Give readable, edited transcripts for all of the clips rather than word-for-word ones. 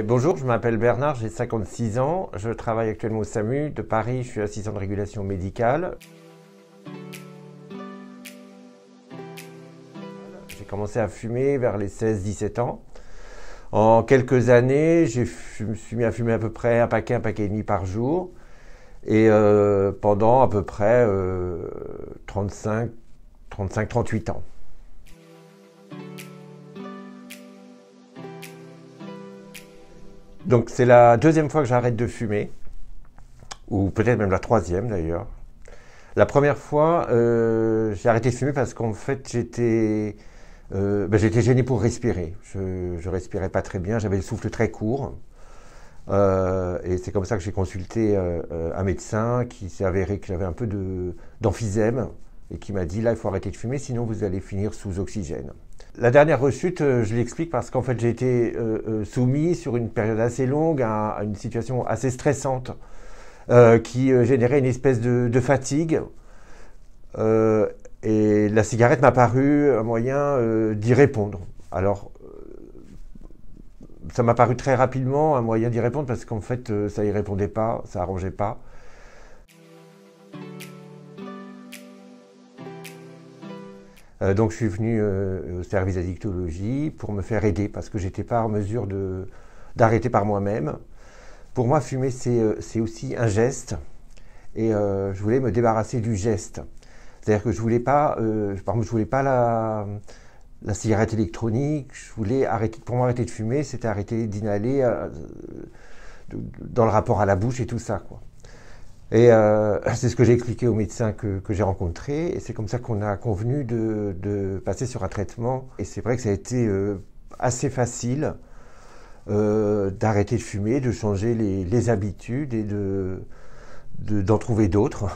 Bonjour, je m'appelle Bernard, j'ai 56 ans. Je travaille actuellement au SAMU de Paris, je suis assistant de régulation médicale. J'ai commencé à fumer vers les 16-17 ans. En quelques années, je me suis mis à fumer à peu près un paquet et demi par jour. Et pendant à peu près 38 ans. Donc c'est la deuxième fois que j'arrête de fumer, ou peut-être même la troisième d'ailleurs. La première fois, j'ai arrêté de fumer parce qu'en fait j'étais gêné pour respirer. Je respirais pas très bien, j'avais le souffle très court. Et c'est comme ça que j'ai consulté un médecin qui s'est avéré qu'il avait un peu d'emphysème et qui m'a dit là il faut arrêter de fumer sinon vous allez finir sous oxygène. La dernière rechute, je l'explique parce qu'en fait j'ai été soumis sur une période assez longue à une situation assez stressante qui générait une espèce de fatigue. Et la cigarette m'a paru un moyen d'y répondre. Alors, ça m'a paru très rapidement un moyen d'y répondre parce qu'en fait, ça y répondait pas, ça arrangeait pas. Donc je suis venu au service d'addictologie pour me faire aider parce que j'étais pas en mesure d'arrêter par moi-même. Pour moi, fumer, c'est aussi un geste et je voulais me débarrasser du geste. C'est-à-dire que je voulais pas, par exemple, je voulais pas la cigarette électronique. Je voulais arrêter. Pour moi, arrêter de fumer, c'était arrêter d'inhaler dans le rapport à la bouche et tout ça, quoi. Et c'est ce que j'ai expliqué au médecin que j'ai rencontré, et c'est comme ça qu'on a convenu de passer sur un traitement. Et c'est vrai que ça a été assez facile d'arrêter de fumer, de changer les habitudes et d'en trouver d'autres.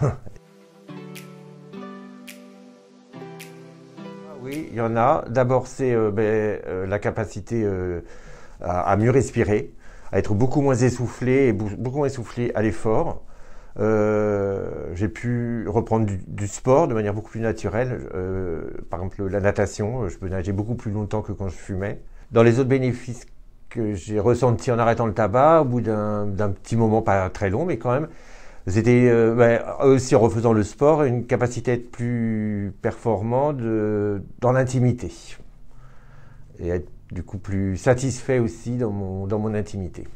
Oui, il y en a. D'abord, c'est la capacité à mieux respirer, à être beaucoup moins essoufflé et beaucoup moins essoufflé à l'effort. J'ai pu reprendre du sport de manière beaucoup plus naturelle. Par exemple, la natation, je peux nager beaucoup plus longtemps que quand je fumais. Dans les autres bénéfices que j'ai ressentis en arrêtant le tabac, au bout d'un petit moment, pas très long, mais quand même, c'était aussi en refaisant le sport, une capacité à être plus performant dans l'intimité. Et être du coup plus satisfait aussi dans mon intimité.